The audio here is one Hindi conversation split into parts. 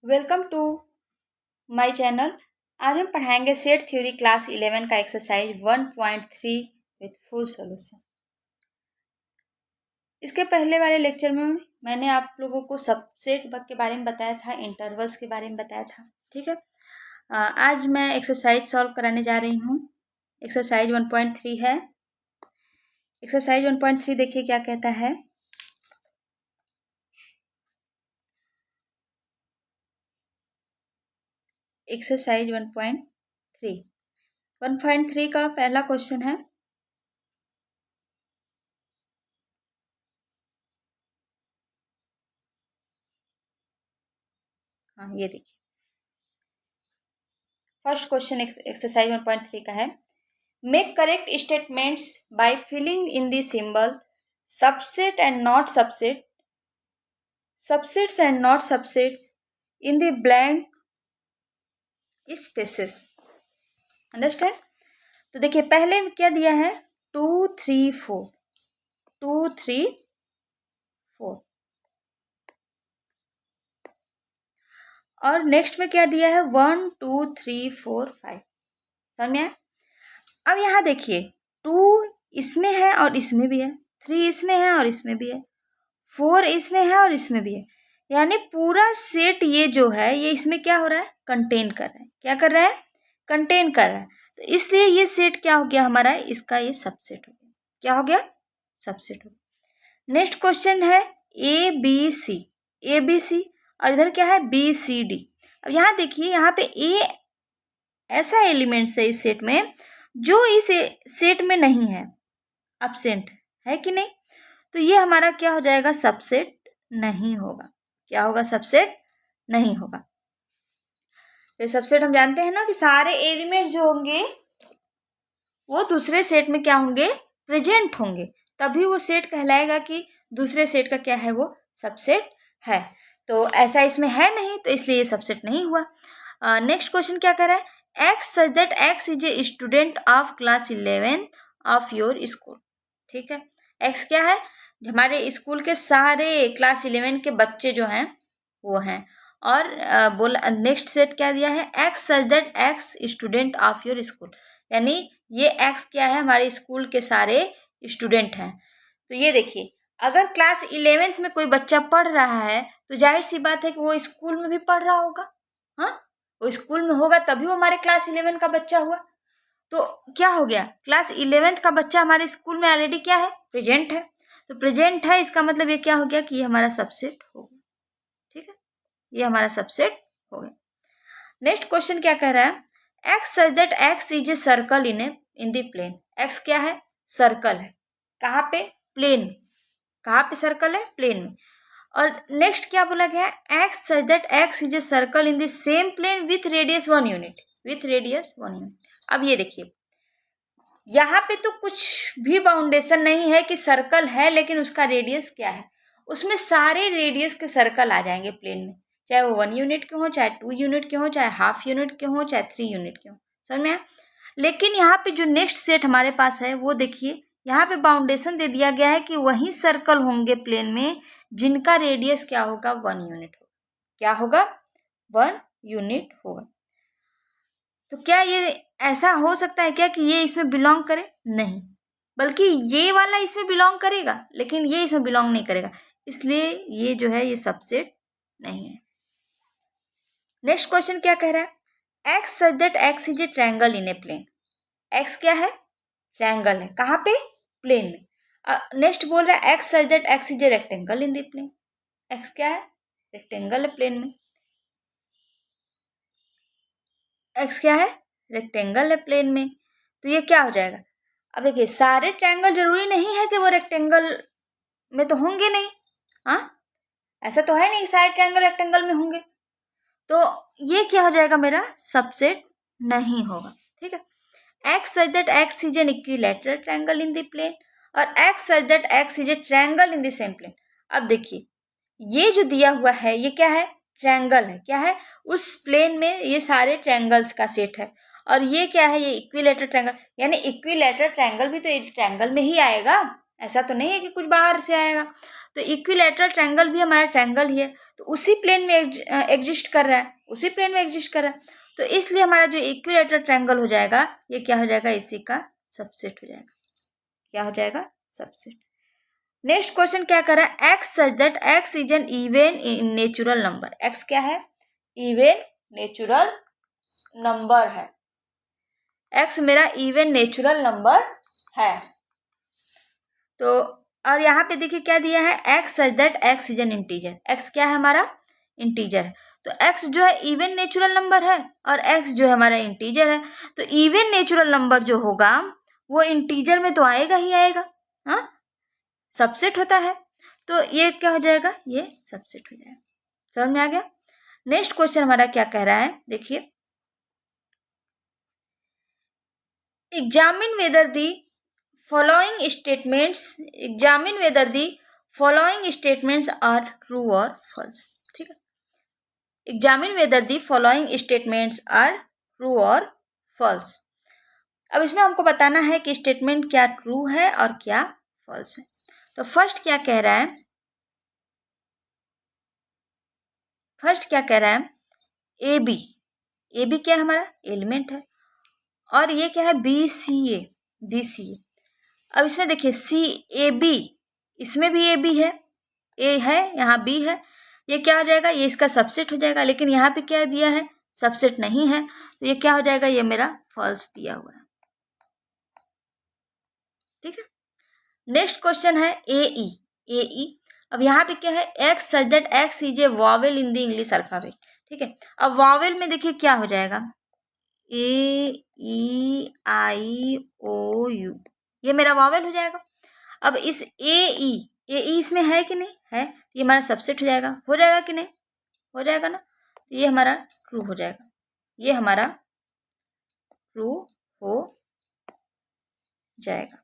Welcome to my channel. आज हम पढ़ाएंगे सेट थ्योरी क्लास 11 का एक्सरसाइज 1.3 विथ फुल सॉल्यूशन। इसके पहले वाले लेक्चर में मैंने आप लोगों को सबसेट के बारे में बताया था, इंटरवल्स के बारे में बताया था। ठीक है, आज मैं एक्सरसाइज सॉल्व कराने जा रही हूँ। एक्सरसाइज 1.3 है। एक्सरसाइज 1.3 देखिए क्या कहता है। एक्सरसाइज 1.3 का पहला क्वेश्चन है, हाँ ये देखिए। फर्स्ट क्वेश्चन एक्सरसाइज 1.3 का है, make correct statements by filling in the symbol subset and not subset, subsets and not subsets in the blank spaces. Understand? तो देखिए पहले क्या दिया है, 2 3 4, 2 3 4 और नेक्स्ट में क्या दिया है, 1 2 3 4 5। समझ में आया? अब यहाँ देखिए 2 इसमें है और इसमें भी है, 3 इसमें है और इसमें भी है, 4 इसमें है और इसमें भी है। यानी पूरा सेट ये जो है ये इसमें क्या हो रहा है, कंटेन कर रहा है। क्या कर रहा है? कंटेन कर रहा है। तो इसलिए ये सेट क्या हो गया हमारा, इसका ये सबसेट हो गया। क्या हो गया? सबसेट हो गया। नेक्स्ट क्वेश्चन है A B C, A B C और इधर क्या है, बी सी डी। अब यहाँ देखिए यहाँ पे ए ऐसा एलिमेंट्स है इस सेट में जो इस सेट में नहीं है, एब्सेंट है कि नहीं। तो ये हमारा क्या हो जाएगा, सबसेट नहीं होगा। क्या होगा? सबसेट नहीं होगा। तो सबसेट हम जानते हैं ना कि सारे एलिमेंट जो होंगे वो दूसरे सेट में क्या होंगे, प्रेजेंट होंगे, तभी वो सेट कहलाएगा कि दूसरे सेट का क्या है, वो सबसेट है। तो ऐसा इसमें है नहीं, तो इसलिए ये सबसेट नहीं हुआ। नेक्स्ट क्वेश्चन क्या कर रहा है, x such that x is a student of class 11 of your school. ठीक है, एक्स क्या है, हमारे स्कूल के सारे क्लास 11 के बच्चे जो हैं वो हैं। और बोला नेक्स्ट सेट क्या दिया है, x such that x student of your school, यानी ये एक्स क्या है, हमारे स्कूल के सारे स्टूडेंट हैं। तो ये देखिए अगर क्लास 11th में कोई बच्चा पढ़ रहा है तो जाहिर सी बात है कि वो स्कूल में भी पढ़ रहा होगा। हाँ, वो स्कूल में होगा तभी वो हमारे क्लास 11 का बच्चा हुआ। तो क्या हो गया, क्लास 11th का बच्चा हमारे स्कूल में ऑलरेडी क्या है, प्रेजेंट है। तो प्रेजेंट है, इसका मतलब ये क्या हो गया कि ये हमारा सबसेट हो गया। ठीक है, ये हमारा सबसेट हो गया। नेक्स्ट क्वेश्चन क्या कह रहा है, x such that x is a circle in the plane. X क्या है, सर्कल है। कहाँ पे? प्लेन में। कहाँ पे सर्कल है? प्लेन में। और नेक्स्ट क्या बोला गया, x such that x is a circle in the same plane with radius 1 unit, with radius 1 unit. अब ये देखिए यहाँ पे तो कुछ भी बाउंडेशन नहीं है कि सर्कल है लेकिन उसका रेडियस क्या है। उसमें सारे रेडियस के सर्कल आ जाएंगे प्लेन में, चाहे वो 1 यूनिट के हो, चाहे 2 यूनिट के हो, चाहे हाफ यूनिट के हो, चाहे 3 यूनिट के हो। समझ में आया? लेकिन यहाँ पे जो नेक्स्ट सेट हमारे पास है वो देखिए, यहाँ पे बाउंडेशन दे दिया गया है कि वही सर्कल होंगे प्लेन में जिनका रेडियस क्या होगा, 1 यूनिट होगा। क्या होगा? 1 यूनिट होगा। तो क्या ये ऐसा हो सकता है क्या कि ये इसमें बिलोंग करे? नहीं, बल्कि ये वाला इसमें बिलोंग करेगा लेकिन ये इसमें बिलोंग नहीं करेगा, इसलिए ये जो है ये सबसेट नहीं है। नेक्स्ट क्वेश्चन क्या कह रहा है, x such that x is a triangle in a plane. X क्या है? ट्रायंगल है। कहाँ पे? प्लेन में। नेक्स्ट बोल रहा है x such that x is a rectangle in the plane. X क्या है? रेक्टेंगल है प्लेन में। एक्स क्या है? रेक्टेंगल है प्लेन में। तो ये क्या हो जाएगा, अब देखिए सारे ट्रायंगल जरूरी नहीं है कि वो रेक्टेंगल में तो होंगे नहीं। हाँ, ऐसा तो है नहीं सारे ट्रायंगल रेक्टेंगल में होंगे। तो ये क्या हो जाएगा, मेरा सबसेट नहीं होगा। ठीक है, x such that x is an equilateral triangle in the plane और X such that x is a triangle in the same plane. अब देखिए ये जो दिया हुआ है ये क्या है, ट्रायंगल है। क्या है? उस प्लेन में ये सारे ट्रायंगल्स का सेट है। और ये क्या है, ये इक्विलैटरल ट्रायंगल, यानी इक्विलैटरल ट्रायंगल भी तो एक ट्रायंगल में ही आएगा, ऐसा तो नहीं है कि कुछ बाहर से आएगा। तो इक्विलैटरल ट्रायंगल भी हमारा ट्रायंगल ही है। तो उसी प्लेन में एग्जिस्ट कर रहा है, उसी प्लेन में एग्जिस्ट कर रहा है। तो इसलिए हमारा जो इक्विलैटरल ट्रायंगल हो जाएगा, ये क्या हो जाएगा, इसी का सबसेट हो जाएगा। क्या हो जाएगा, सबसेट। नेक्स्ट क्वेश्चन क्या कर रहा है, x such that x is N even natural number. X क्या है, इवन नेचुरल नंबर है। एक्स मेरा इवन नेचुरल नंबर है। तो और यहाँ पे देखिए क्या दिया है, x such that x is N integer. X क्या है, हमारा इंटीजर है। तो एक्स जो है इवन नेचुरल नंबर है और एक्स जो है हमारा इंटीजर है। तो इवन नेचुरल नंबर जो होगा वो इंटीजर में तो आएगा ही आएगा, हाँ, सबसेट होता है। तो ये क्या हो जाएगा, ये सबसेट हो जाएगा। समझ में आ गया। नेक्स्ट क्वेश्चन हमारा क्या कह रहा है, देखिए, examine whether the following statements are true or false. ठीक है, examine whether the following statements are true or false. अब इसमें हमको बताना है कि स्टेटमेंट क्या ट्रू है और क्या फॉल्स है। तो फर्स्ट क्या कह रहा है, ए बी क्या है, हमारा एलिमेंट है। और ये क्या है, बी सी ए। अब इसमें देखिए सी ए बी, इसमें भी ए बी है, ए है यहाँ बी है, ये क्या हो जाएगा, ये इसका सबसेट हो जाएगा। लेकिन यहाँ पे क्या दिया है, सबसेट नहीं है, तो ये क्या हो जाएगा, ये मेरा फॉल्स दिया हुआ है। ठीक है। नेक्स्ट क्वेश्चन है ए ई। अब यहाँ पे क्या है, x such that x is A vowel in the English alphabet. ठीक है, अब वॉवेल में देखिए क्या हो जाएगा, ए ई आई ओ यू, ये मेरा वॉवेल हो जाएगा। अब इस ए ई इसमें है कि नहीं है, ये हमारा सबसेट हो जाएगा कि नहीं, हो जाएगा ना। तो ये हमारा ट्रू हो जाएगा, ये हमारा ट्रू हो जाएगा।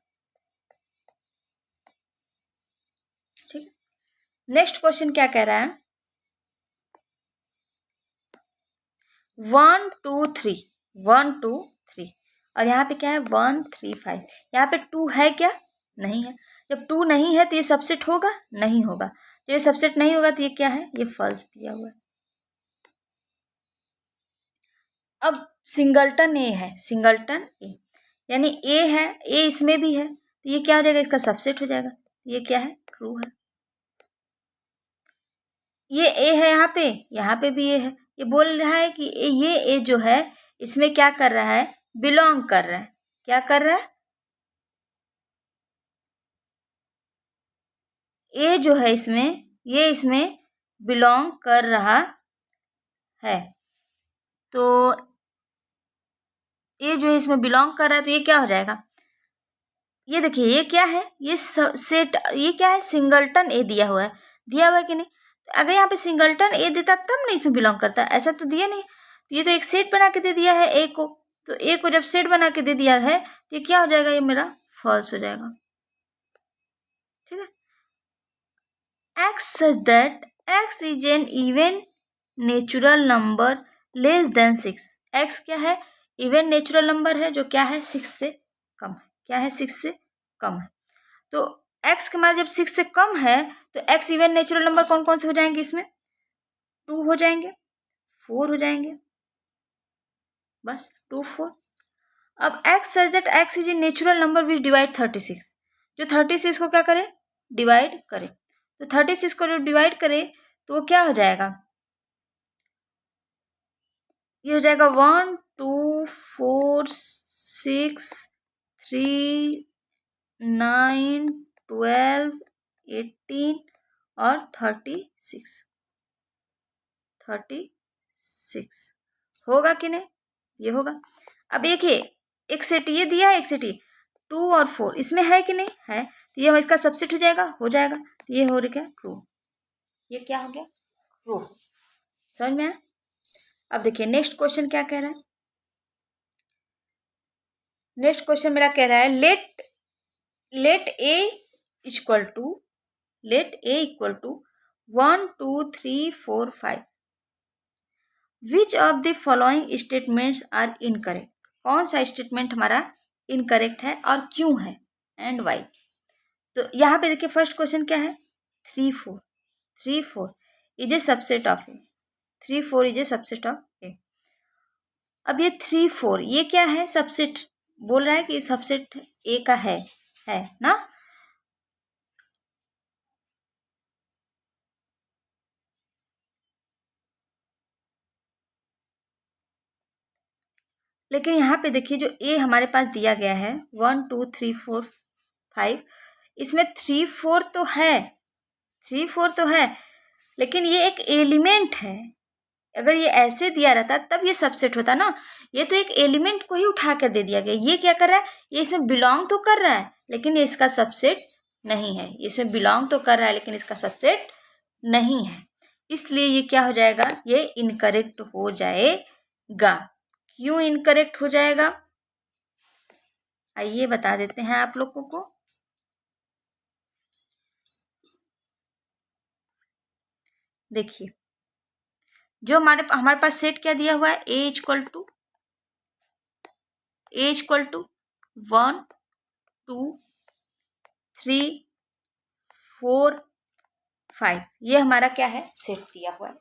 ठीक है। नेक्स्ट क्वेश्चन क्या कह रहा है, 1 2 3 और यहाँ पे क्या है 1 3 5। यहाँ पे 2 है क्या, नहीं है। जब 2 नहीं है तो ये सबसेट होगा, नहीं होगा। जब ये सबसेट नहीं होगा तो ये क्या है, ये फॉल्स दिया हुआ है। अब सिंगलटन ए है, यानी ए है, ए इसमें भी है, तो ये क्या हो जाएगा, इसका सबसेट हो जाएगा। ये क्या है, ट्रू है। ये ए है यहाँ पे भी ए है। ये बोल रहा है कि ये ए जो है इसमें क्या कर रहा है, बिलोंग कर रहा है। क्या कर रहा है, ए जो है इसमें, ये इसमें बिलोंग कर रहा है। तो ए जो है इसमें बिलोंग कर रहा है, तो ये क्या हो जाएगा, ये देखिए ये क्या है, ये सेट, ये क्या है, सिंगलटन ए दिया हुआ है कि नहीं। अगर यहाँ पे सिंगलटन ए देता तब नहीं इसमें बिलोंग करता, ऐसा तो दिया नहीं। तो ये तो एक सेट बना के दे दिया है ए को, तो ए को जब सेट बना के दे दिया है तो ये क्या हो जाएगा, ये मेरा फॉल्स हो जाएगा। ठीक है। X such that x is N even natural number less than 6। X क्या है, इवन नेचुरल नंबर है जो क्या है, 6 से कम है। क्या है, 6 से कम है। तो एक्स का मान जब 6 से कम है तो एक्स इवन नेचुरल नंबर कौन कौन से हो जाएंगे, इसमें 2 हो जाएंगे, 4 हो जाएंगे, बस 2 4। अब x such that x is a natural number which divide 36। जो 36 को क्या करे, डिवाइड करे। तो 36 को जो डिवाइड करे तो वो क्या हो जाएगा, ये हो जाएगा 1 2 4 6 3 9 12 18 और 36 होगा कि नहीं, ये होगा। अब देखिए एक सेट ये दिया है, एक सेट ये 2 और 4 इसमें है कि नहीं है, तो ये इसका सबसेट हो जाएगा। तो ये हो गया ट्रू, ये क्या हो गया, ट्रू। समझ में आया। अब देखिए नेक्स्ट क्वेश्चन क्या कह रहा है, नेक्स्ट क्वेश्चन मेरा कह रहा है let A equal to 1 2 3 4 5 which of the following statements are incorrect. कौन सा स्टेटमेंट हमारा इनकरेक्ट है और क्यों है, एंड वाई। तो यहाँ पे देखिए फर्स्ट क्वेश्चन क्या है, 3 4। Is a subset of A, 3 4 is a subset of A. अब ये 3 4 ये क्या है, सबसेट बोल रहा है कि सबसेट ए का है ना। लेकिन यहाँ पे देखिए जो ए हमारे पास दिया गया है 1 2 3 4 5, इसमें 3 4 तो है, 3 4 तो है, लेकिन ये एक एलिमेंट है। अगर ये ऐसे दिया रहता तब ये सबसेट होता ना। ये तो एक एलिमेंट को ही उठा कर दे दिया गया। ये क्या कर रहा है, ये इसमें बिलोंग तो कर रहा है लेकिन ये इसका सबसेट नहीं है। इसमें बिलोंग तो कर रहा है लेकिन इसका सबसेट नहीं है, इसलिए ये क्या हो जाएगा, ये इनकरेक्ट हो जाएगा। क्यों इनकरेक्ट हो जाएगा, आइए बता देते हैं आप लोगों को। देखिए जो हमारे पास सेट क्या दिया हुआ है, ए इक्वल टू 1 2 3 4 5, ये हमारा क्या है, सेट दिया हुआ है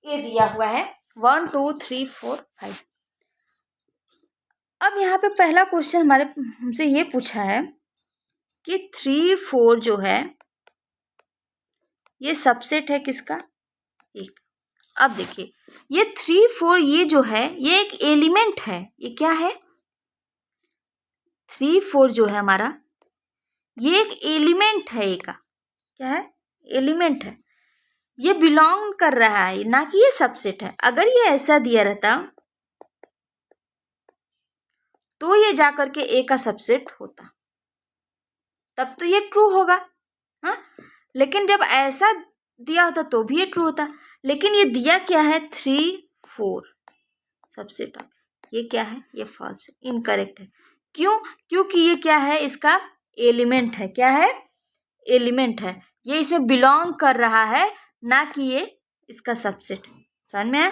ए दिया हुआ है 1 2 3 4 5। अब यहाँ पे पहला क्वेश्चन हमसे ये पूछा है कि 3 4 जो है ये सबसेट है किसका, एक। अब देखिए ये 3 4 ये जो है ये एक एलिमेंट है। ये क्या है, 3 4 जो है हमारा ये एक एलिमेंट है। ए का क्या है, एलिमेंट है। ये बिलोंग कर रहा है ना कि ये सबसेट है। अगर ये ऐसा दिया रहता तो ये जाकर के ए का सबसेट होता, तब तो ये ट्रू होगा। हाँ, लेकिन जब ऐसा दिया होता तो भी ये ट्रू होता। लेकिन ये दिया क्या है, 3 4 सबसेट ऑफ, ये क्या है, ये फॉल्स है, इनकरेक्ट है। क्यों, क्योंकि ये क्या है, इसका एलिमेंट है। क्या है, एलिमेंट है। ये इसमें बिलोंग कर रहा है ना कि ये इसका सबसेट है। समझ में आया,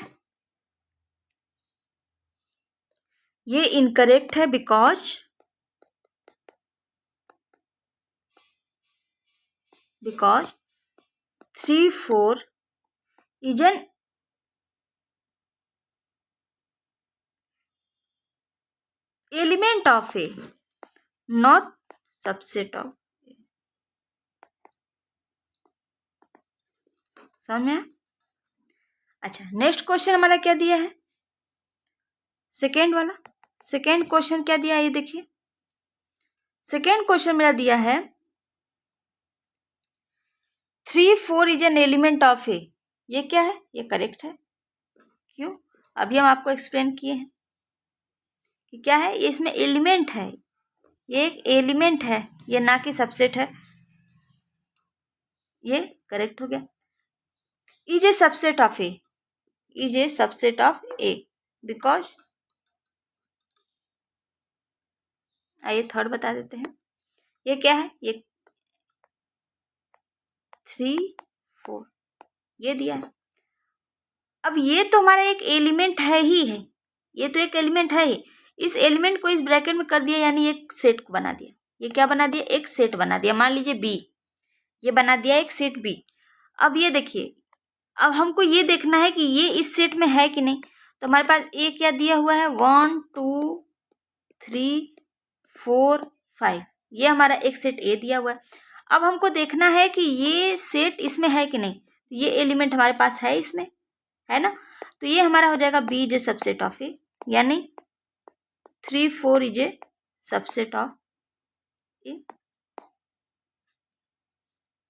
ये इनकरेक्ट है because 3 4 is an element of A, not subset of A। समझ में आया? अच्छा, नेक्स्ट क्वेश्चन हमारा क्या दिया है, सेकेंड वाला। सेकेंड क्वेश्चन क्या दिया है, ये देखिए। सेकेंड क्वेश्चन मेरा दिया है 3 4 is an element of A. ये क्या है, ये करेक्ट है। क्यों, अभी हम आपको एक्सप्लेन किए हैं कि क्या है, ये इसमें एलिमेंट है। ये एक एलिमेंट है, ये ना कि सबसेट है। ये करेक्ट हो गया। Is a subset of A, is a subset of A because, आइए थर्ड बता देते हैं। ये क्या है, ये 3 4 ये दिया है। अब ये तो हमारा एक एलिमेंट है ही है, ये तो एक एलिमेंट है ही। इस एलिमेंट को इस ब्रैकेट में कर दिया, यानी एक सेट को बना दिया। ये क्या बना दिया, एक सेट बना दिया। मान लीजिए बी, ये बना दिया एक सेट बी। अब ये देखिए, अब हमको ये देखना है कि ये इस सेट में है कि नहीं। तो हमारे पास ए क्या दिया हुआ है, 1 2 3 4 5, ये हमारा एक सेट ए दिया हुआ है। अब हमको देखना है कि ये सेट इसमें है कि नहीं। तो ये एलिमेंट हमारे पास है, इसमें है ना। तो ये हमारा हो जाएगा B is a subset of A, यानी 3 4 is a subset of A.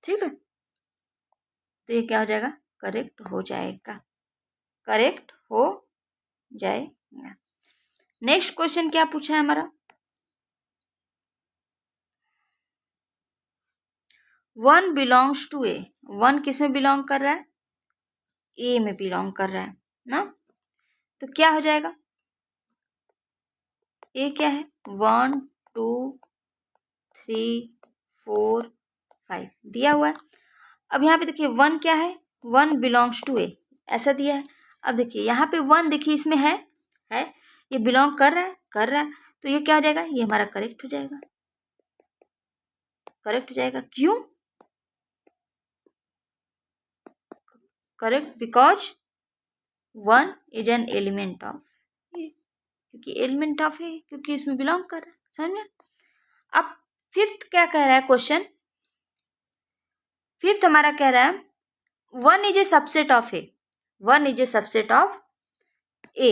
ठीक है, तो ये क्या हो जाएगा, करेक्ट हो जाएगा, करेक्ट हो जाएगा। नेक्स्ट क्वेश्चन क्या पूछा है हमारा, 1 बिलोंग्स टू ए। 1 किस में बिलोंग कर रहा है, ए में बिलोंग कर रहा है ना। तो क्या हो जाएगा, ए क्या है, 1 2 3 4 5 दिया हुआ है। अब यहाँ पे देखिए 1 क्या है, 1 बिलोंग्स टू ए, ऐसा दिया है। अब देखिए यहाँ पे 1 देखिए इसमें है, ये बिलोंग कर रहा है, कर रहा है। तो ये क्या हो जाएगा, ये हमारा करेक्ट हो जाएगा, करेक्ट हो जाएगा। क्यों, correct because 1 is an element of A, क्योंकि एलिमेंट ऑफ ए, क्योंकि इसमें बिलोंग कर रहा है, समझ में। अब फिफ्थ क्या कह रहा है क्वेश्चन, फिफ्थ हमारा कह रहा है 1 is a subset of A, 1 is a subset of A,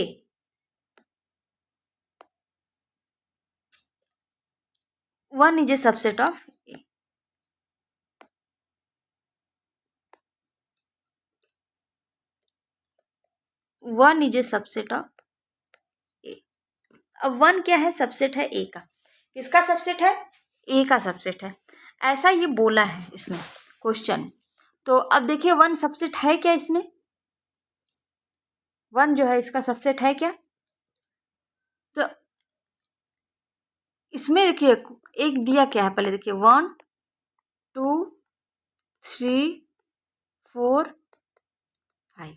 1 is a subset of A, 1 is a subset of A. अब 1 क्या है, सबसेट है ए का, किसका सबसेट है, ए का सबसेट है, ऐसा ये बोला है इसमें क्वेश्चन। तो अब देखिए 1 सबसेट है क्या इसमें, 1 जो है इसका सबसेट है क्या, तो इसमें देखिए एक दिया क्या है, पहले देखिए 1 2 3 4 5,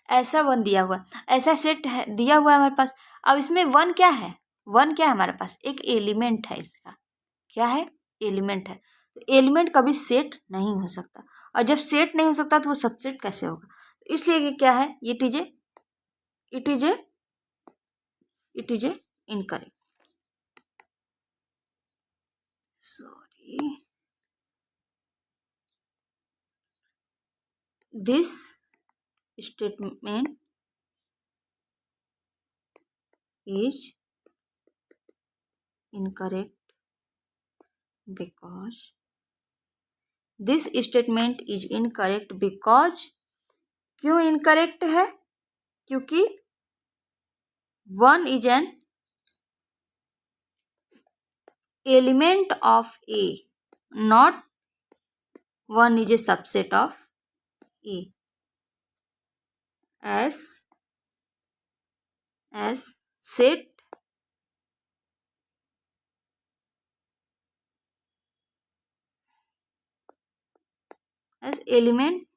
ऐसा 1 दिया हुआ, ऐसा सेट है दिया हुआ है हमारे पास। अब इसमें 1 क्या है, 1 क्या है हमारे पास, एक एलिमेंट है, इसका क्या है, एलिमेंट है। तो एलिमेंट कभी सेट नहीं हो सकता, और जब सेट नहीं हो सकता तो वो सबसेट कैसे होगा, तो इसलिए कि क्या है, it is a incorrect, sorry, this statement is incorrect because this statement is incorrect because, क्यों इनकरेक्ट है, क्योंकि 1 is an element of A, not 1 is a subset of A, as set as element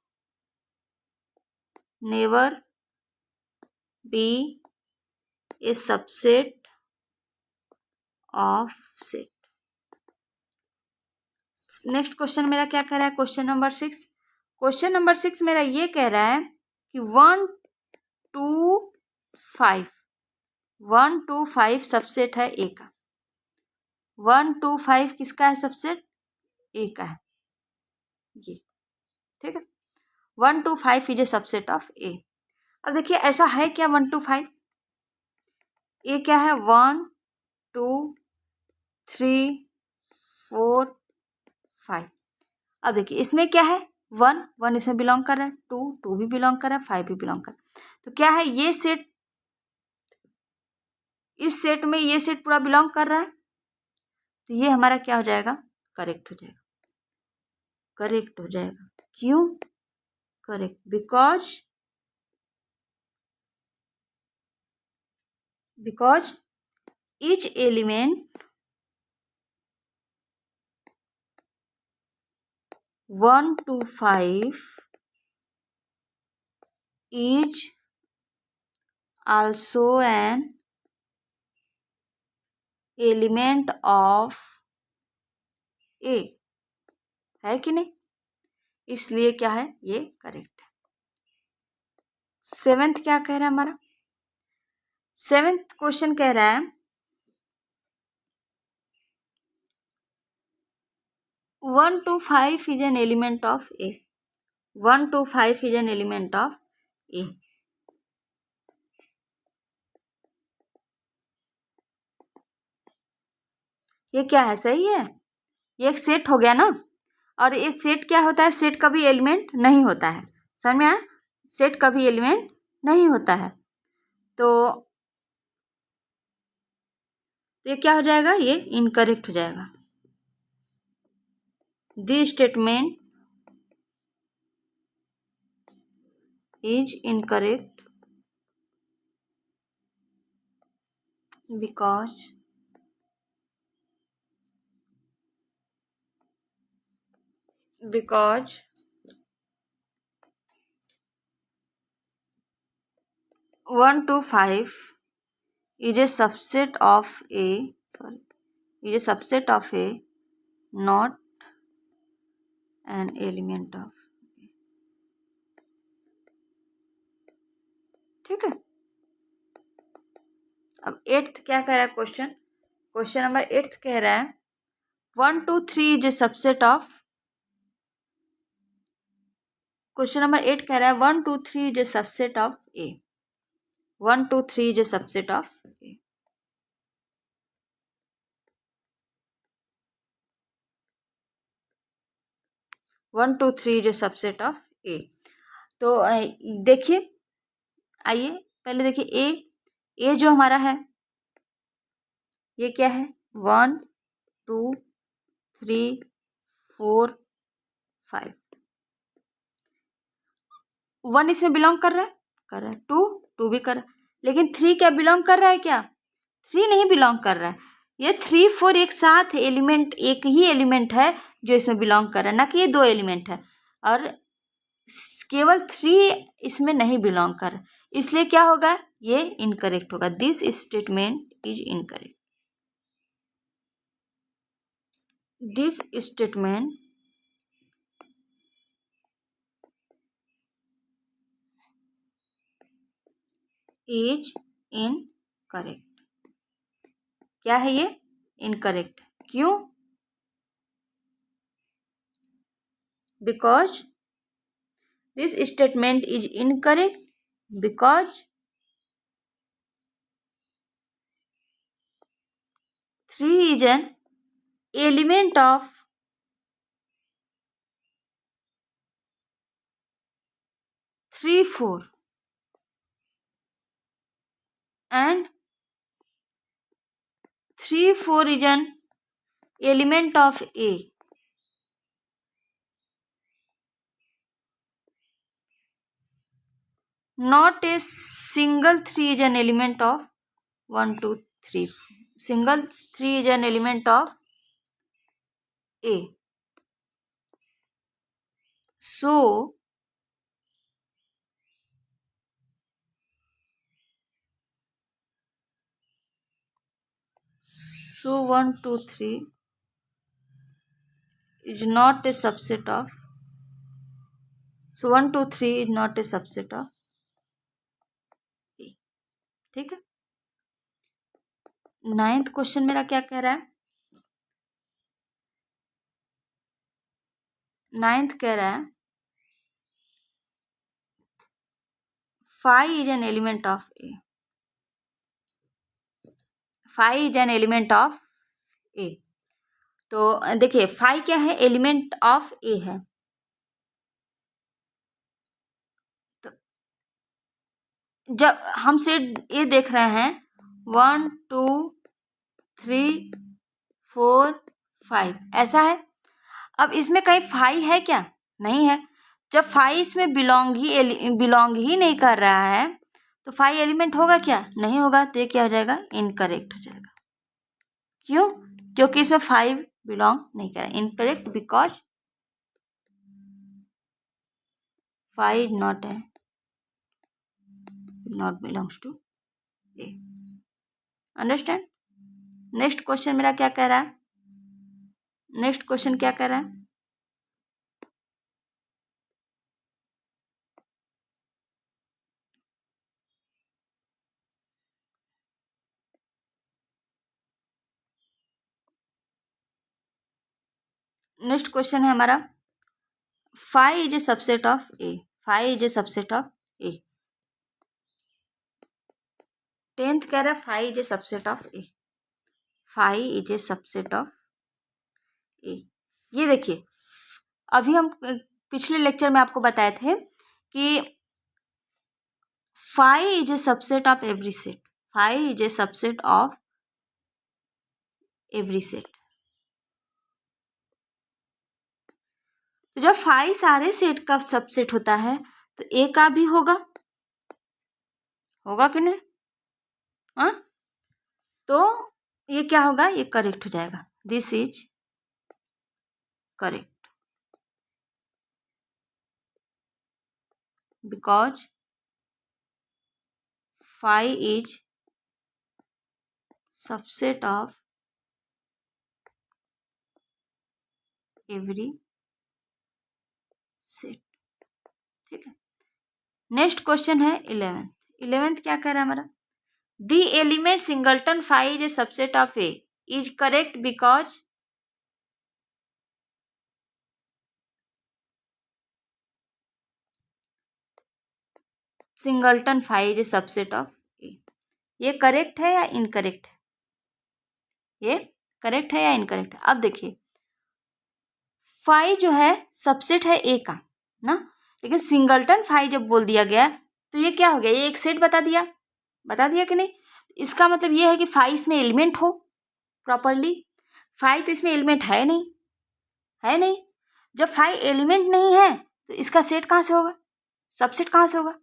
never be a subset of set। Next question मेरा क्या कह रहा है, क्वेश्चन नंबर 6, क्वेश्चन नंबर 6 मेरा ये कह रहा है कि 1 2 5, 1 2 5 सबसेट है ए का, 1 2 5 किसका है सबसेट, ए का है, ये ठीक है, 1 2 5 is a subset of A. अब देखिए ऐसा है क्या, 1 2 5, ए क्या है, 1 2 3 4 5। अब देखिए इसमें क्या है, 1 1 इसमें बिलोंग कर रहा है, 2 2 भी बिलोंग कर रहा है, 5 भी बिलोंग कर रहा है, तो क्या है, ये सेट, इस सेट में ये सेट पूरा बिलोंग कर रहा है, तो ये हमारा क्या हो जाएगा, करेक्ट हो जाएगा, करेक्ट हो जाएगा, क्यों correct, because each element 1 to 5 is also an element of A, है कि नहीं, इसलिए क्या है, ये करेक्ट है। 7th क्या कह रहा है हमारा, 7th क्वेश्चन कह रहा है 1 to 5 is an element of A, 1 to 5 is an element of A, ये क्या है, सही है, ये एक सेट हो गया ना, और ये सेट क्या होता है, सेट कभी एलिमेंट नहीं होता है, समझ में आया, सेट कभी एलिमेंट नहीं होता है, तो ये क्या हो जाएगा, ये इनकरेक्ट हो जाएगा, this statement is incorrect because 1 to 5 is a subset of A, is a subset of A, not an element of A, ठीक है। अब 8th क्या कह रहा है क्वेश्चन नंबर 8th कह रहा है 1 2 3 is a subset of. Question number 8 कह रहा है 1 2 3 is a subset of A. 1 2 3 is a subset of A. One two three is a subset of A. तो देखिए, आइए पहले देखिए ए जो हमारा है ये क्या है 1 2 3 4 5। 1 इसमें बिलोंग कर रहा है 2 भी कर रहा है, लेकिन 3 क्या बिलोंग कर रहा है क्या? 3 नहीं बिलोंग कर रहा है। ये 3 4 एक साथ एलिमेंट, एक ही एलिमेंट है जो इसमें बिलोंग कर रहा है, ना कि ये 2 एलिमेंट है। और केवल 3 इसमें नहीं बिलोंग कर रहा, इसलिए क्या होगा, ये इनकरेक्ट होगा। This statement is incorrect. This statement is incorrect. क्या है ये? इनकरेक्ट। क्यों? Because this statement is incorrect because 3 is an element of 3 4 and 3 4 is an element of A. Not a single 3 is an element of 1 2 3. Single 3 is an element of A. So 1 2 3 is not a subset of. So 1 2 3 is not a subset of A. ठीक है। 9th क्वेश्चन मेरा क्या कह रहा है? 9th कह रहा है 5 is an element of A. 5 is an element of A. तो देखिए 5 क्या है? एलिमेंट ऑफ ए है। तो जब हम सेट ए देख रहे हैं 1 2 3 4 5 ऐसा है। अब इसमें कहीं 5 है क्या? नहीं है। जब 5 इसमें बिलोंग ही नहीं कर रहा है तो 5 एलिमेंट होगा क्या? नहीं होगा। तो ये क्या हो जाएगा? इनकरेक्ट हो जाएगा। क्यों? क्योंकि इसमें 5 बिलोंग नहीं कर रहा है। Incorrect because 5 not belongs to A. Understand? Next question मेरा क्या कह रहा है? नेक्स्ट क्वेश्चन क्या कह रहा है? नेक्स्ट क्वेश्चन है हमारा 5 is a subset of A. 5 is a subset of A. 10th कह रहा है 5 is a subset of A. 5 is a subset of A. ये देखिए, अभी हम पिछले लेक्चर में आपको बताए थे कि 5 is a subset of every set. 5 is a subset of every set. तो जब 5 सारे सेट का सबसेट होता है तो ए का भी होगा कि नहीं? हाँ, तो ये क्या होगा? ये करेक्ट हो जाएगा। This is correct because 5 is subset of every set. ठीक है। नेक्स्ट क्वेश्चन है 11th। 11th क्या कह रहा है हमारा, the element singleton phi is a subset of A is correct because singleton phi is a subset of A. ये करेक्ट है या इनकरेक्ट है, ये करेक्ट है या इनकरेक्ट है। अब देखिए फाई जो है सबसेट है ए का ना, लेकिन सिंगलटन फाई जब बोल दिया गया तो ये क्या हो गया, ये एक सेट बता दिया कि नहीं। इसका मतलब ये है कि फाई इसमें एलिमेंट हो प्रॉपरली। फाई तो इसमें एलिमेंट है नहीं, है नहीं। जब फाई एलिमेंट नहीं है तो इसका सेट कहाँ से होगा, सबसेट कहाँ से होगा,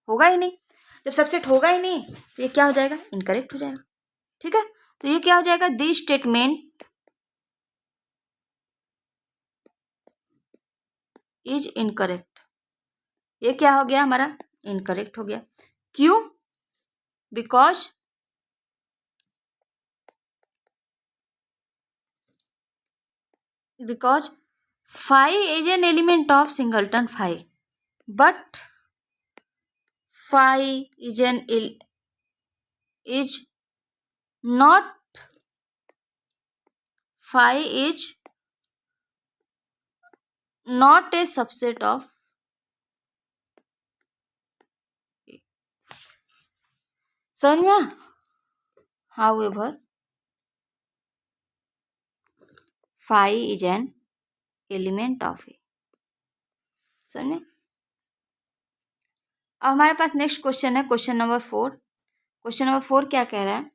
होगा ही नहीं। जब सबसेट होगा ही नहीं तो ये क्या हो जाएगा, इनकरेक्ट हो जाएगा। ठीक है, तो ये क्या हो जाएगा, दिस स्टेटमेंट इज इनकरेक्ट। ये क्या हो गया हमारा, इनकरेक्ट हो गया। क्यों, because phi is an element of singleton phi, but phi is not phi is not a subset of A. समझ में, however phi is an element of A। समझ में। अब हमारे पास नेक्स्ट क्वेश्चन है, क्वेश्चन नंबर 4। क्वेश्चन नंबर 4 क्या कह रहा है,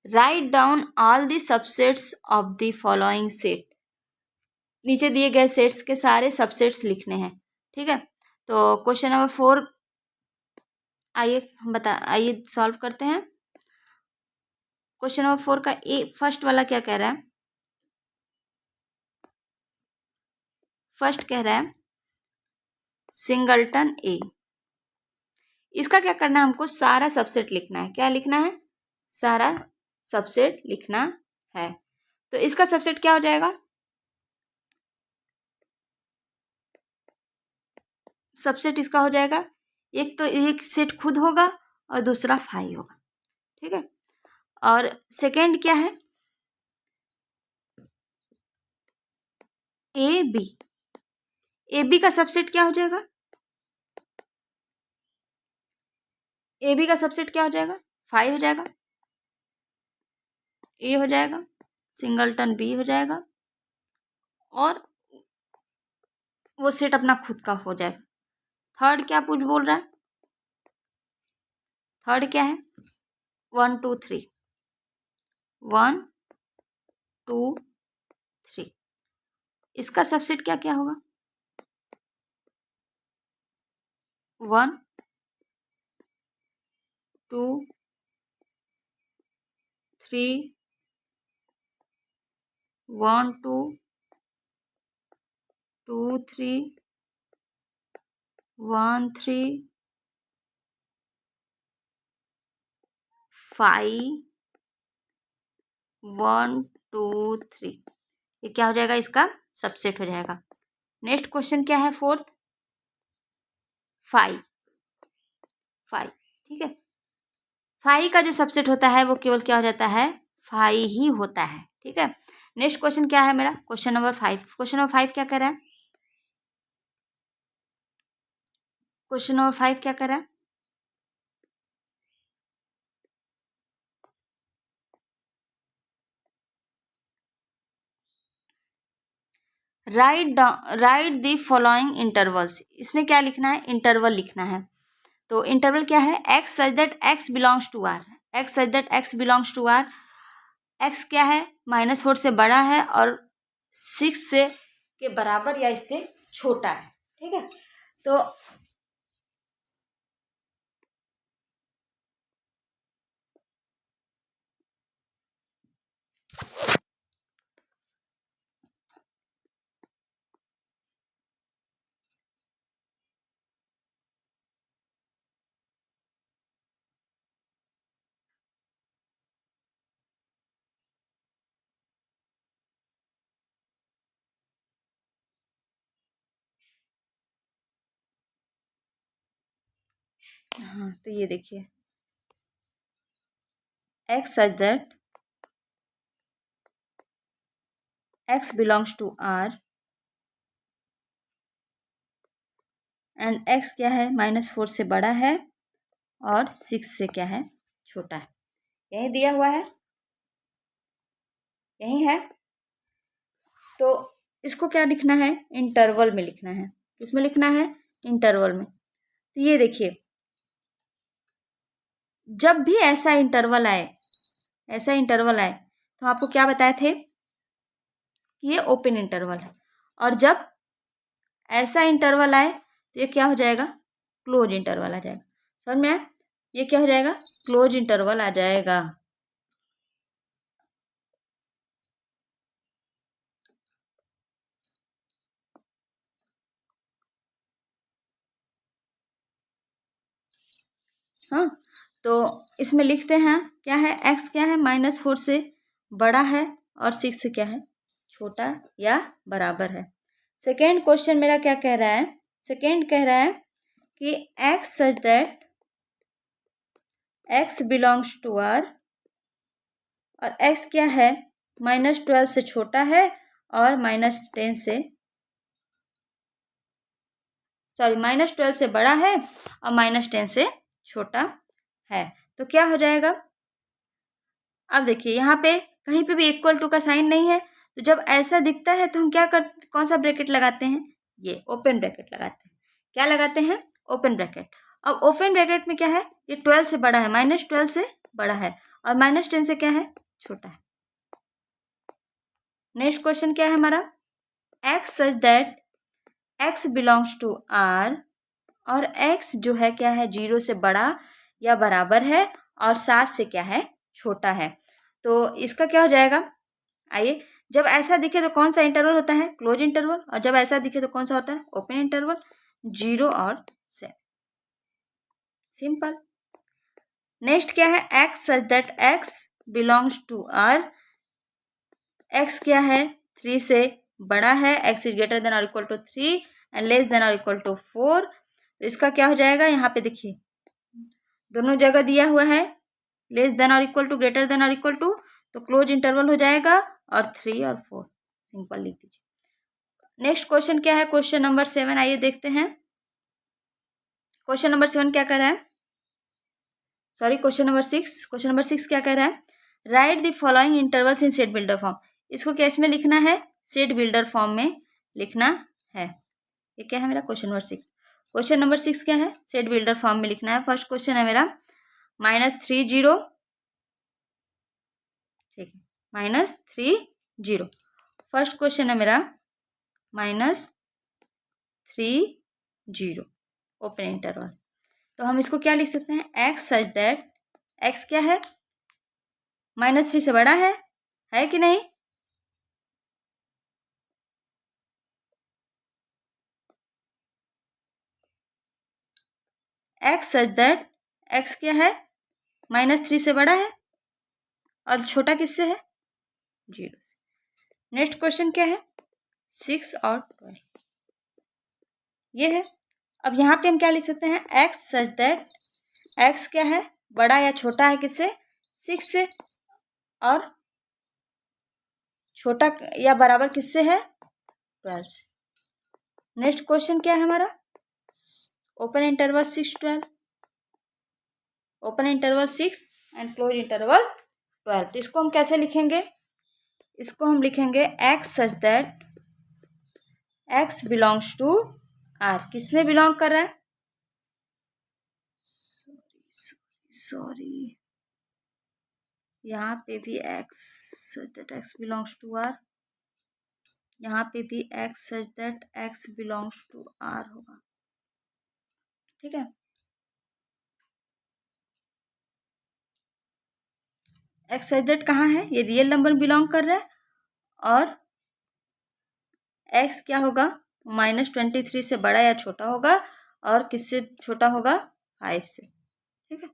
write down all the subsets of the following set. नीचे दिए गए सेट्स के सारे सबसेट्स लिखने हैं। ठीक है, तो क्वेश्चन नंबर 4 आइए सॉल्व करते हैं। क्वेश्चन नंबर 4 का फर्स्ट वाला क्या कह रहा है, फर्स्ट कह रहा है सिंगलटन ए। इसका क्या करना है, हमको सारा सबसेट लिखना है। क्या लिखना है, सारा सबसेट लिखना है। तो इसका सबसेट क्या हो जाएगा, सबसेट इसका हो जाएगा, एक तो एक सेट खुद होगा और दूसरा फाई होगा। ठीक है, और सेकेंड क्या है, ए बी। ए बी का सबसेट क्या हो जाएगा, ए बी का सबसेट क्या हो जाएगा, फाई हो जाएगा, ए हो जाएगा, सिंगलटन बी हो जाएगा, और वो सेट अपना खुद का हो जाएगा। थर्ड क्या कुछ बोल रहा है, थर्ड क्या है, 1 2 3, 1 2 3। इसका सबसेट क्या क्या होगा, 1 2 3, 1 2 2 3, 1 3 5 1 2 3। ये क्या हो जाएगा, इसका सबसेट हो जाएगा। नेक्स्ट क्वेश्चन क्या है, फोर्थ, फाइव। ठीक है, फाइव का जो सबसेट होता है वो केवल क्या हो जाता है, फाइव ही होता है। ठीक है, नेक्स्ट क्वेश्चन क्या है मेरा, क्वेश्चन नंबर 5। क्वेश्चन नंबर 5 क्या कर रहा है, क्वेश्चन नंबर 5 क्या कर रहा है, राइट द फॉलोइंग इंटरवल्स। इसमें क्या लिखना है, इंटरवल लिखना है। तो इंटरवल क्या है, x such that x belongs to R, x such that x belongs to R. X क्या है, -4 से बड़ा है और 6 से के बराबर या इससे छोटा है। ठीक है, तो हाँ, तो ये देखिए x such that x belongs to R and x क्या है -4 से बड़ा है और 6 से क्या है छोटा है। यही दिया हुआ है, यही है। तो इसको क्या लिखना है, इंटरवल में लिखना है। किसमें लिखना है, इंटरवल में। तो ये देखिए जब भी ऐसा इंटरवल आए, ऐसा इंटरवल आए तो आपको क्या बताए थे कि ये ओपन इंटरवल है, और जब ऐसा इंटरवल आए तो ये क्या हो जाएगा, क्लोज इंटरवल आ जाएगा। समझ में आया, ये क्या हो जाएगा, क्लोज इंटरवल आ जाएगा। हाँ, तो इसमें लिखते हैं क्या है, x क्या है -4 से बड़ा है और 6 से क्या है छोटा या बराबर है। सेकेंड क्वेश्चन मेरा क्या कह रहा है, सेकेंड कह रहा है कि x such that x belongs to R और x क्या है -12 से छोटा है और -10 से -12 से बड़ा है और -10 से छोटा है। तो क्या हो जाएगा, अब देखिए यहाँ पे कहीं पे भी इक्वल टू का साइन नहीं है, तो जब ऐसा दिखता है तो हम क्या कर, कौन सा ब्रैकेट लगाते हैं, ये ओपन ब्रैकेट लगाते हैं। क्या लगाते हैं, ओपन ब्रैकेट। अब ओपन ब्रैकेट में क्या है, ये 12 से बड़ा है, -12 से बड़ा है और -10 से क्या है छोटा है। नेक्स्ट क्वेश्चन क्या है हमारा, x such that x belongs to R और x जो है क्या है 0 से बड़ा या बराबर है और 7 से क्या है छोटा है। तो इसका क्या हो जाएगा, आइए, जब ऐसा दिखे तो कौन सा इंटरवल होता है, क्लोज इंटरवल, और जब ऐसा दिखे तो कौन सा होता है, ओपन इंटरवल। 0 और 7, सिंपल। नेक्स्ट क्या है, x such that x belongs to R, x क्या है 3 से बड़ा है, x is greater than or equal to 3 and less than or equal to 4। तो इसका क्या हो जाएगा, यहाँ पे देखिए दोनों जगह दिया हुआ है less than or equal to, greater than or equal to, तो क्लोज इंटरवल हो जाएगा और 3 और 4, सिंपल लिख दीजिए। नेक्स्ट क्वेश्चन क्या है, क्वेश्चन नंबर 7, आइए देखते हैं। क्वेश्चन नंबर 7 क्या कर रहा है, sorry question number 6, question number 6 क्या कह रहा है, right the following intervals in set builder form. इसको कैसे में लिखना है, सेट बिल्डर फॉर्म में लिखना है। ये क्या है मेरा क्वेश्चन नंबर 6, क्वेश्चन नंबर 6 क्या है, सेट बिल्डर फॉर्म में लिखना है। फर्स्ट क्वेश्चन है मेरा -3 0, ठीक है, -3 0। फर्स्ट क्वेश्चन है मेरा -3 0 ओपन इंटरवल। तो हम इसको क्या लिख सकते हैं, x सच दैट x क्या है -3 से बड़ा है कि नहीं, x सच दैट x क्या है -3 से बड़ा है और छोटा किससे है, 0 से। नेक्स्ट क्वेश्चन क्या है, 6 और 12, ये है। अब यहाँ पे हम क्या लिख सकते हैं, x सच दैट x क्या है बड़ा या छोटा है किससे, 6 से, और छोटा या बराबर किससे है, 12 से। नेक्स्ट क्वेश्चन क्या है हमारा, open interval 6 12, open interval 6 and close interval 12। तो इसको हम कैसे लिखेंगे, इसको हम लिखेंगे x such that x belongs to R, किसमें बिलोंग कर रहा है, सॉरी यहाँ पे भी x such that x belongs to R, यहाँ पे भी x such that x belongs to R होगा, ठीक है। x सच दैट कहाँ है, ये रियल नंबर बिलोंग कर रहा है, और x क्या होगा -23 से बड़ा या छोटा होगा, और किससे छोटा होगा, 5 से, ठीक है।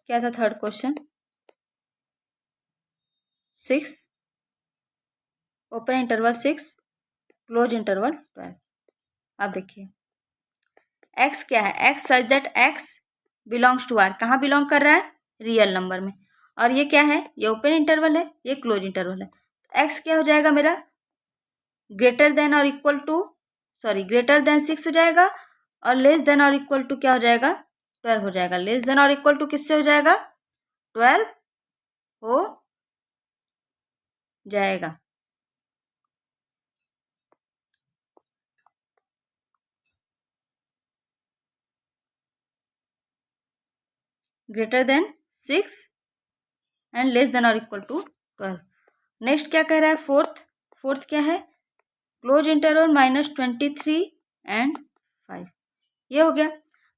क्या था third question? 6 open interval 6 close interval 12। अब देखिए x क्या है? x such that x belongs to r। कहाँ बिलोंग कर रहा है? रियल नंबर में। और ये क्या है? ये ओपन इंटरवल है, ये क्लोज इंटरवल है। x क्या हो जाएगा मेरा? Greater than or equal to, sorry greater than 6 हो जाएगा और less than or equal to क्या हो जाएगा? 12 हो जाएगा। Less than or equal to किससे हो जाएगा? 12 हो जाएगा। Greater than 6 and less than or equal to 12। Next क्या कह रहा है? फोर्थ क्या है? Close interval -23 and 5। ये हो गया।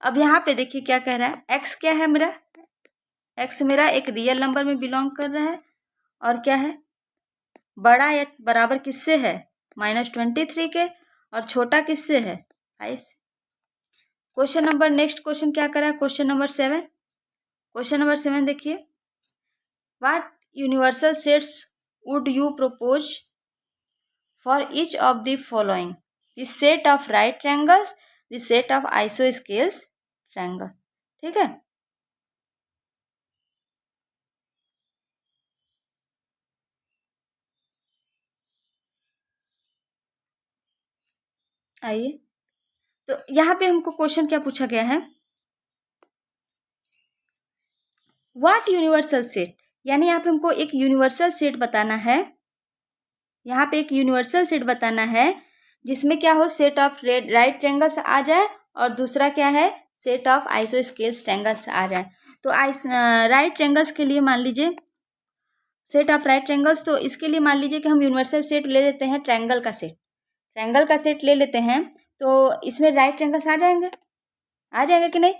अब यहाँ पे देखिए क्या कह रहा है? एक्स क्या है मेरा? एक्स मेरा एक रियल नंबर में बिलोंग कर रहा है और क्या है? बड़ा या बराबर किससे है? -23 के। और छोटा किससे है? 5 से। क्वेश्चन नंबर, नेक्स्ट क्वेश्चन क्या कर रहा है? Question number 7। क्वेश्चन नंबर 7 देखिए, what universal sets would you propose for each of the following? The set of right triangles, the set of isosceles triangle. ठीक है। आइए, तो यहाँ पे हमको क्वेश्चन क्या पूछा गया है? व्हाट यूनिवर्सल सेट, यानी यहाँ पे हमको एक यूनिवर्सल सेट बताना है। यहाँ पे एक यूनिवर्सल सेट बताना है जिसमें क्या हो? सेट ऑफ राइट ट्रायंगल्स आ जाए और दूसरा क्या है? सेट ऑफ आइसोस्केल्स ट्रायंगल्स आ जाए। तो राइट ट्रायंगल्स के लिए मान लीजिए सेट ऑफ राइट ट्रायंगल्स, तो इसके लिए मान लीजिए कि हम यूनिवर्सल सेट ले लेते हैं, ट्रायंगल का सेट। ट्रायंगल का सेट ले लेते हैं तो इसमें राइट ट्रायंगल्स आ जाएंगे, आ जाएगा कि नहीं?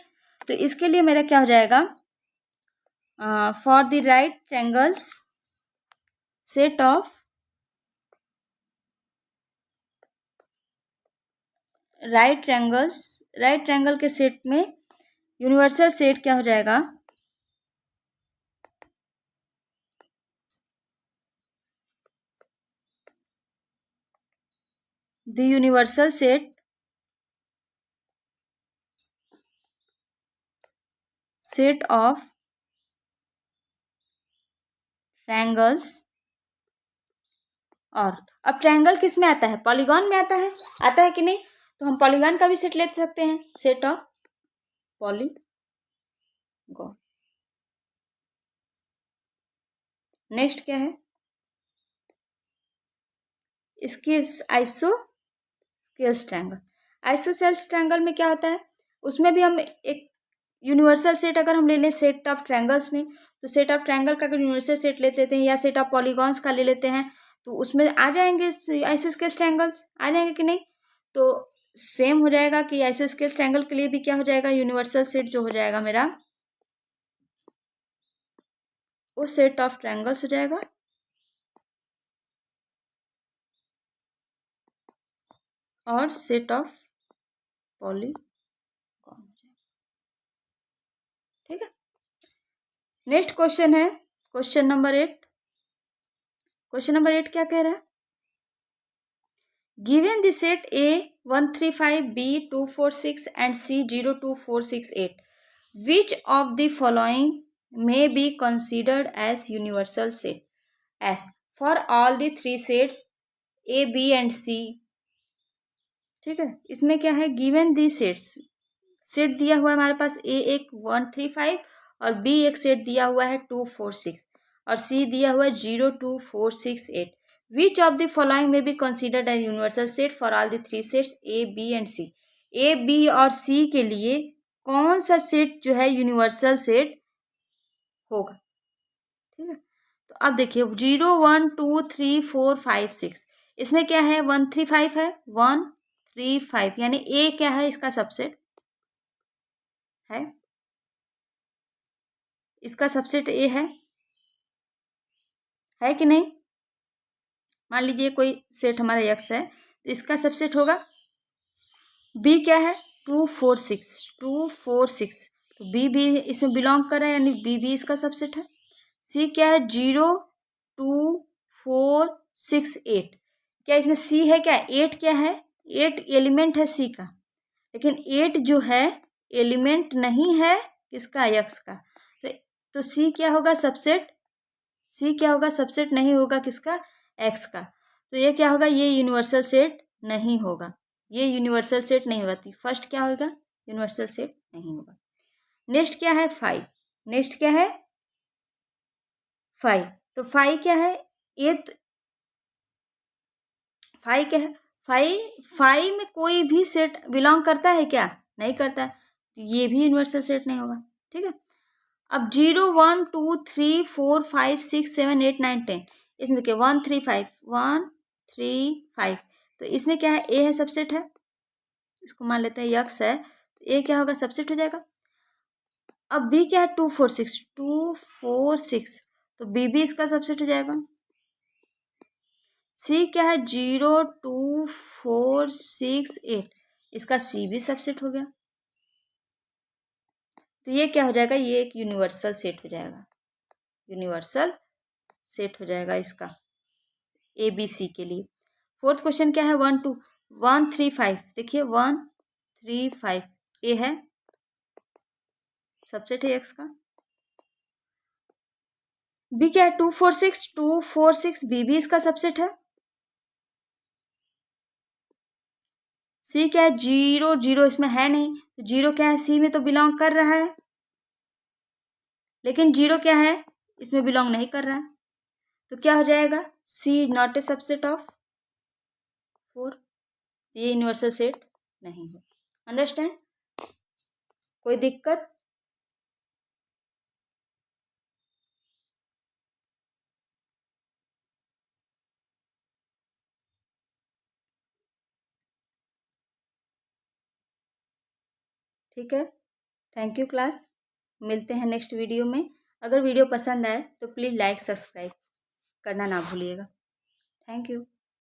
तो इसके लिए मेरा क्या हो जाएगा? For the right triangles set of right triangle के सेट में यूनिवर्सल सेट क्या हो जाएगा? The universal set of triangles. और अब ट्रायंगल किस में आता है? पॉलीगॉन में आता है कि नहीं? तो हम पॉलीगॉन का भी सेट ले सकते हैं, सेट ऑफ पॉलीगॉन। नेक्स्ट क्या है? इसकी आइसोस्केल्स ट्रायंगल। आइसोसेल्स ट्रायंगल में क्या होता है? उसमें भी हम एक यूनिवर्सल सेट अगर हम ले लें सेट ऑफ ट्रायंगल्स में, तो सेट ऑफ ट्रायंगल का अगर यूनिवर्सल सेट ले लेते हैं या सेट ऑफ पॉलीगॉन्स का ले लेते हैं तो उसमें आ जाएंगे आइसोस्केल्स ट्रायंगल्स, आ जाएंगे कि नहीं? तो सेम हो जाएगा कि आइसोस्केल्स ट्रायंगल के लिए भी क्या हो जाएगा? यूनिवर्सल सेट जो हो जाएगा मेरा, वो सेट ऑफ ट्रायंगल्स हो जाएगा और सेट ऑफ पॉलीगॉन हो जाएगा। ठीक है। नेक्स्ट क्वेश्चन है क्वेश्चन नंबर 8। क्वेश्चन नंबर 8 क्या कह रहा है? Given the set A 135, B 246 and C 02468, which of the following may be considered as universal set? S for all the three sets A, B and C। ठीक है, इसमें क्या है? गिवन दी सेट दिया हुआ है हमारे पास A एक 135 और B एक सेट दिया हुआ है 246 और C दिया हुआ है 02468। Which of the following may be considered as universal set for all the three sets A, B and C। A, B और C के लिए कौन सा सेट जो है यूनिवर्सल सेट होगा? ठीक है, तो अब देखिए 0 1 2 3 4 5 6, इसमें क्या है? 135 है, 135 यानी A क्या है? इसका सबसेट है, इसका सबसेट ए है कि नहीं? मान लीजिए कोई सेट हमारा एक्स है तो इसका सबसेट होगा। बी क्या है? 246 तो तो बी भी इसमें बिलोंग कर रहा है, यानी बी भी इसका सबसेट है। सी क्या है? 0 2 4 6 8। क्या इसमें सी है? क्या 8 क्या है? 8 एलिमेंट है सी का, लेकिन 8 जो है एलिमेंट नहीं है किसका? एक्स का। तो सी क्या होगा? सबसेट। सी क्या होगा? सबसेट नहीं होगा किसका? एक्स का। तो ये क्या होगा? ये यूनिवर्सल सेट नहीं होगा, ये यूनिवर्सल सेट नहीं होगा। तो फर्स्ट क्या होगा? यूनिवर्सल सेट नहीं होगा। नेक्स्ट क्या है? 5। नेक्स्ट क्या है? 5। तो 5 क्या है? एथ 5 क्या है? 5 में कोई भी सेट बिलोंग करता है क्या? नहीं करता है, तो ये भी यूनिवर्सल सेट नहीं होगा। ठीक है। अब 0 1 2 3 4 5 6 7 8 9 10, इसमें देखिए 1 3 5 1 3 5, तो इसमें क्या है? ए है, सबसेट है। इसको मान लेते हैं यक्स है, तो ए क्या होगा? सबसेट हो जाएगा। अब बी क्या है? 2 4 6 2 4 6, तो बी भी इसका सबसेट हो जाएगा। सी क्या है? 0 2 4 6 8, इसका सी भी सबसेट हो गया। तो ये क्या हो जाएगा? ये एक यूनिवर्सल सेट हो जाएगा, यूनिवर्सल सेट हो जाएगा इसका ए बी सी के लिए। फोर्थ क्वेश्चन क्या है? 1 2 1 3 5, देखिए 1 3 5, ए है, सबसेट है एक्स का। बी क्या है? 2 4 6 2 4 6, बी भी इसका सबसेट है। सी क्या है? 0 0, इसमें है नहीं, तो 0 क्या है? सी में तो बिलोंग कर रहा है, लेकिन 0 क्या है? इसमें बिलोंग नहीं कर रहा है, तो क्या हो जाएगा? सी नॉट ए सबसेट ऑफ 4, ये यूनिवर्सल सेट नहीं हो। अंडरस्टैंड? कोई दिक्कत? ठीक है, थैंक यू क्लास। मिलते हैं नेक्स्ट वीडियो में। अगर वीडियो पसंद आए तो प्लीज़ लाइक सब्सक्राइब करना ना भूलिएगा। Thank you.